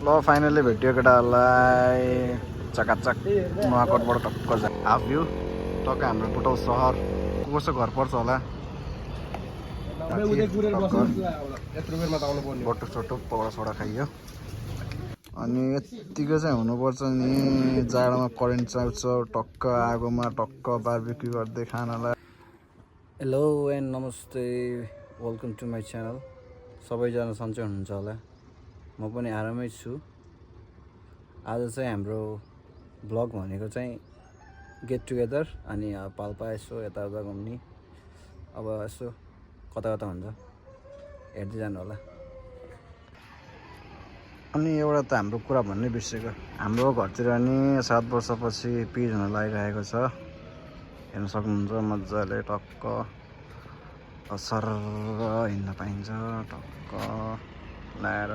ल फाइनली भेटियो केटाहरूलाई चकाचक नुवाकोटबाट टक्क हाफ भ्यू टक्क हाम्रो बुटौल सहर कसो घर पर्छ होला बटुक सटुक पौडा सोडा खाइयो अनि यत्तिको चाहिँ हुनुपर्छ नि जाडोमा करेन्ट चाहिन्छ टक्क आगोमा टक्क बारबिक्यू गर्दै खानलाई। हेलो एन्ड नमस्ते, वेलकम टु माई च्यानल। सबैजना सन्चै हुनुहुन्छ होला, म पनि आरामै छु। आज चाहिँ हाम्रो ब्लग भनेको चाहिँ गेट टुगेदर अनि पाल्पा यसो यताउता घुम्ने, अब यसो कता कता हुन्छ हेर्दै जानु होला। अनि एउटा त हाम्रो कुरा भन्नै बिर्सेको, हाम्रो घरतिर नि 7 वर्षपछि पिज हुन लागिरहेको छ। हेर्न सक्नुहुन्छ मजाले टक्क सर हिँड्न पाइन्छ टक्क लाएर।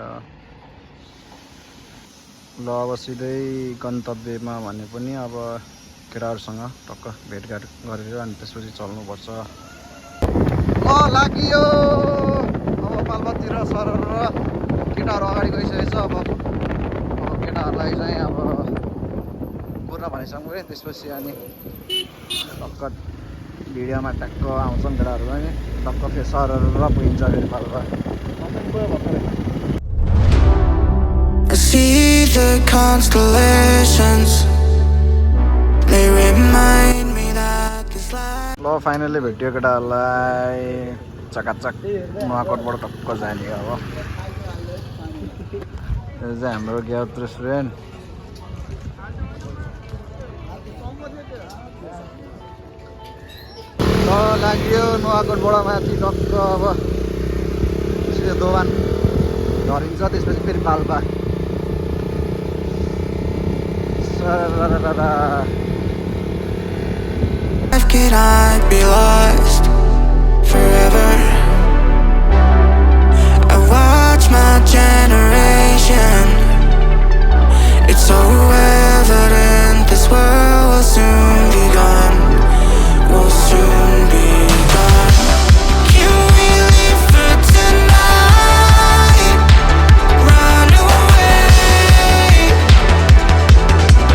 ल अब सिधै गन्तव्यमा भने पनि अब केटाहरूसँग टक्क भेटघाट गरेर अनि त्यसपछि चल्नुपर्छ। ल लाग्यो अब पाल्पातिर सर केटाहरू अगाडि गइसकेछ। अब केटाहरूलाई चाहिँ अब कुर्न भनिसक्नु पऱ्यो, त्यसपछि अनि टक्क भिडियोमा टक्क आउँछन् केटाहरू पनि टक्क फेरि सर पुगिन्छ फेरि Palpa. See the constellations, they remind me that this life. ल फाइनली भेटियो केटाहरूलाई चकाचक नुवाकोटबाट टक्क जाने। अब यो चाहिँ हाम्रो ग्याप रेस्टुरेन्ट। ल लाग्यो नुवाकोटबाट माथि टक्क अब सिधै दोभान झरिन्छ, त्यसपछि फेरि Palpa. Can I be lost forever? I watch my generation. It's so evident this world will soon be gone. Will soon be gone. Can we live for tonight? Run away.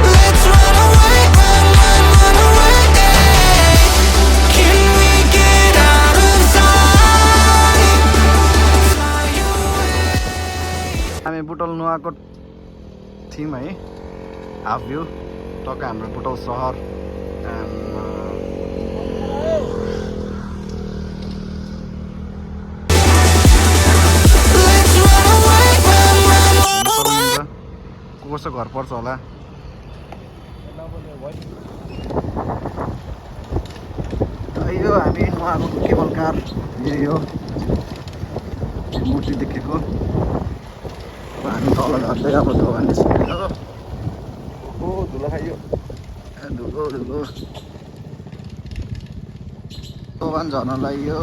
Let's run away, run away. Can we get out of sight? Fly away. हामी बुटौल नुवाकोट थियौँ है, half view टक्क हाम्रो बुटौल सहर। Let's run away, run away. कसो घर पर्छ होला यो हामी नुवाकोट केबल कार यो मूर्ति देखेको। हामी तल झर्दै अब दोकान निस्कियो। ओहो धुलो खाइयो, धुलो धुलो दोकान झर्न लाग्यो।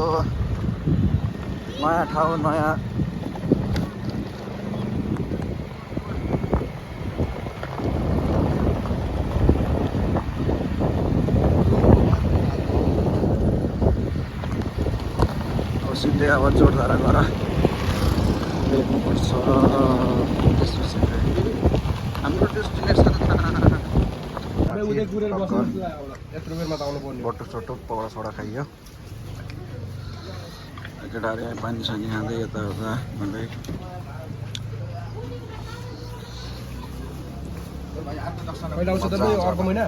नयाँ ठाउँ नयाँ सिधै अब जोरधारा गएर हेर्नुपर्छ। त्यसपछि हाम्रो डेस्टिनेसन बटुक सटुक पौडा सोडा खाइयो। केटाहरू यहाँ पानी सानी खाँदै यताउता भन्दै अर्को महिना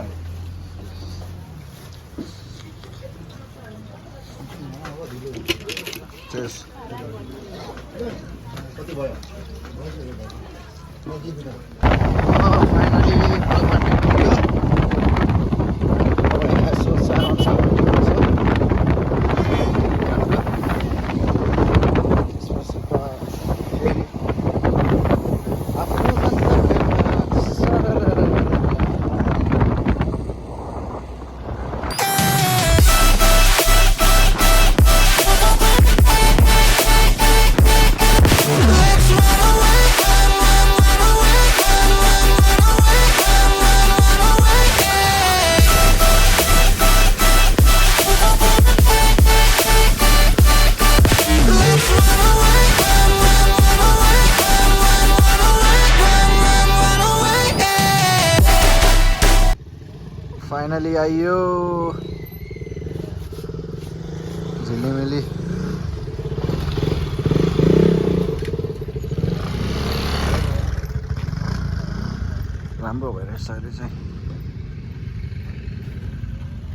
Cheers. Let's run away, run away. Finally आइयो झिलिमिली। राम्रो भइरहेछ अहिले चाहिँ।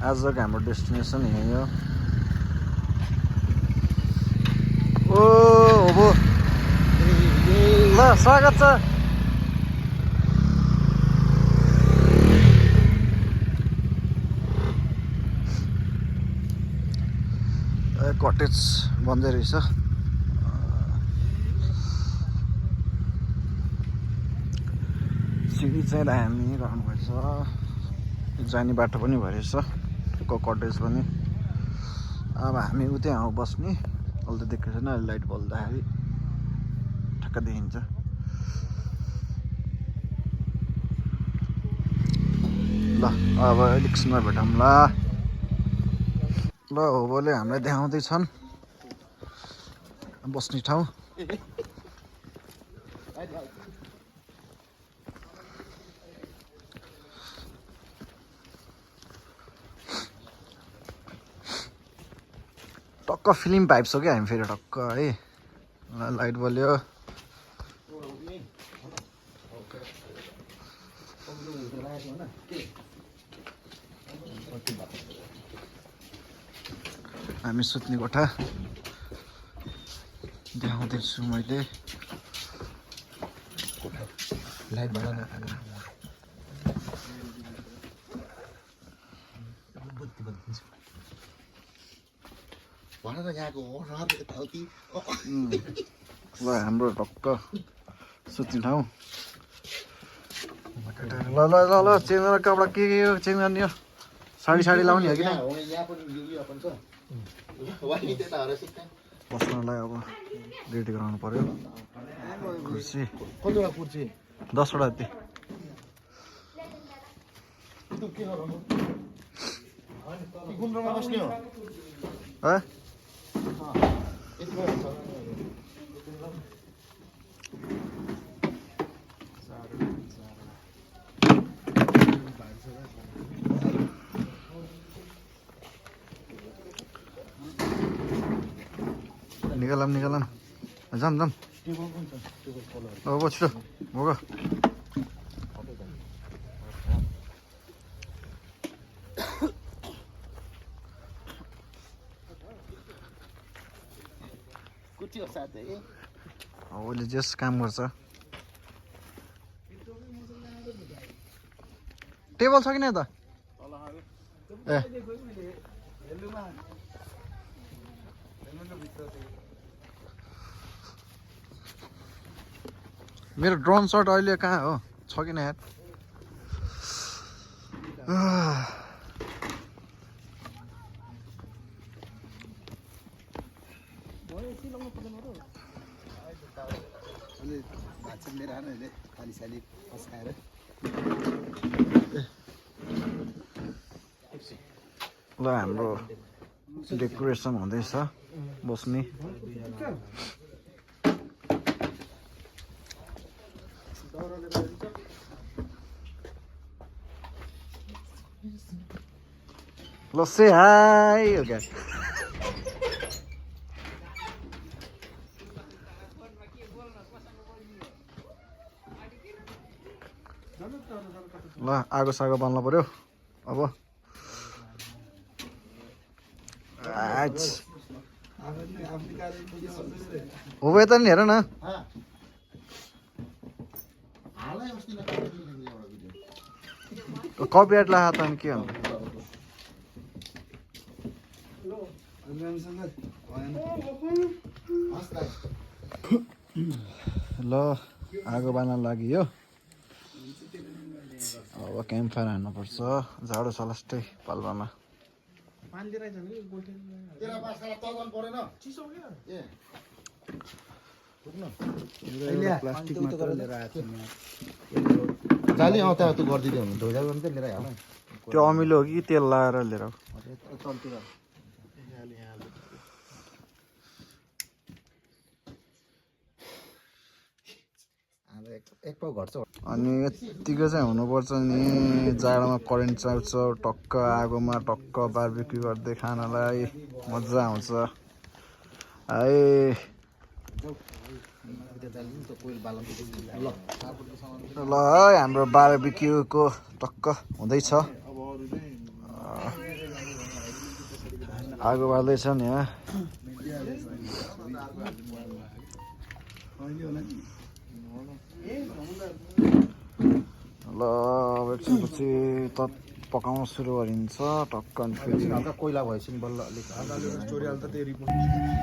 आजको हाम्रो डेस्टिनेसन यही हो। ओ हो ल स्वागत छ। कटेज बन्दै रहेछ। सिडी चाहिँ दामी रहनुभएछ। जाने बाटो पनि भइरहेछ कटेज पनि। अब हामी उतै आउँ बस्ने। अहिले त देखेको छैन, अहिले लाइट बल्दाखेरि ठ्याक्क देखिन्छ। ल अब एकछिनमा भेटौँला। ल होबोले हामीलाई देखाउँदैछन् बस्ने ठाउँ। टक्क फिल्म भाइब्स हो क्या हामी फेरि टक्क है। लाइट बल्यो। हामी सुत्ने कोठा देखाउँदैछु मैले। लाइट बल्न ल हाम्रो टक्क सुत्ने ठाउँ। ल ल ल ल चेन्ज गरेर कपडा के चेन्ज गर्ने हो? साडी लाउने हो कि नै? बस्नलाई अब रेडी गराउनु पर्यो। कुर्सी 10वटा जति। निकालौँ जाम अब छिटो भोग। उसले जस काम गर्छ। टेबल छ कि नै त? ए मेरो ड्रोन सर्ट अहिले कहाँ हो? छ कि नै यार? ल हाम्रो डेकोरेसन हुँदैछ बस्ने। ल से हाई हो क्या? ल आगो सागो बाल्नु पर्यो अब। हो त नि हेर न। कपिराइट ला त अनि के हो? ल आगो बाल्न लाग्यो। अब क्याम्प फायर हान्नुपर्छ। झाडो छ लास्टै पाल्पामा। जाली आउँदा तँ गरिदिँदै हुनु धोजा गर्नु त लिएर आइहाल। त्यो अमिलो हो कि तेल लाएर लिएर आऊ। एक पाउ घट्छ अनि यत्तिको चाहिँ हुनुपर्छ नि जाडोमा करेन्ट चाहिन्छ टक्क आगोमा टक्क बार्बिक्यू गर्दै खानलाई मजा आउँछ है ल है हाम्रो बार्बिक्यूको टक्क हुँदैछ आगो बाल्दैछ नि यहाँ ल अब एकछिनपछि त पकाउन सुरु गरिन्छ टक्क अनि फेरि हल्का कोइला भएपछि नि बल्ल अलिक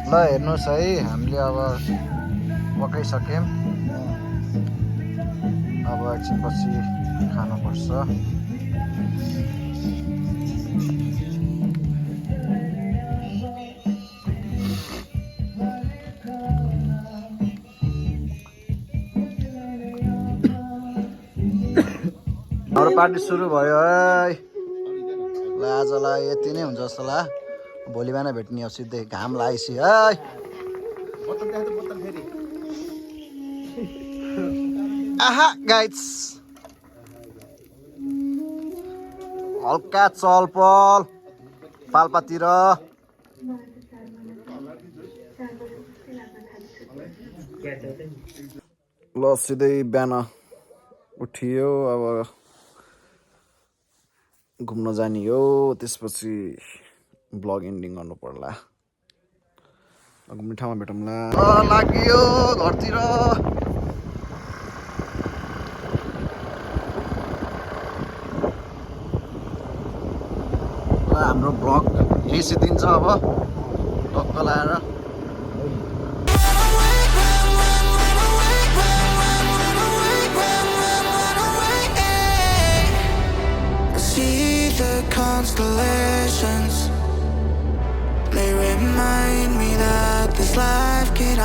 ल हेर्नुहोस् है हामीले अब पकाइसक्यौँ अब एकछिनपछि खानुपर्छ हाम्रो पार्टी सुरु भयो है ल आजलाई यति नै हुन्छ जस्तो ला भोलि बिहान भेट्ने हो सिधै घाम लागेपछि है आहा गाइड्स हल्का चलपल पाल्पातिर ल सिधै बिहान उठियो अब घुम्न जाने हो त्यसपछि ब्लग एन्डिङ गर्नु पर्ला घुम्ने ठाउँमा भेटौँला लाग्यो घरतिर हाम्रो ब्लग यही सिद्धिन्छ अब टक्क लाएर Constellations, they remind me that this life can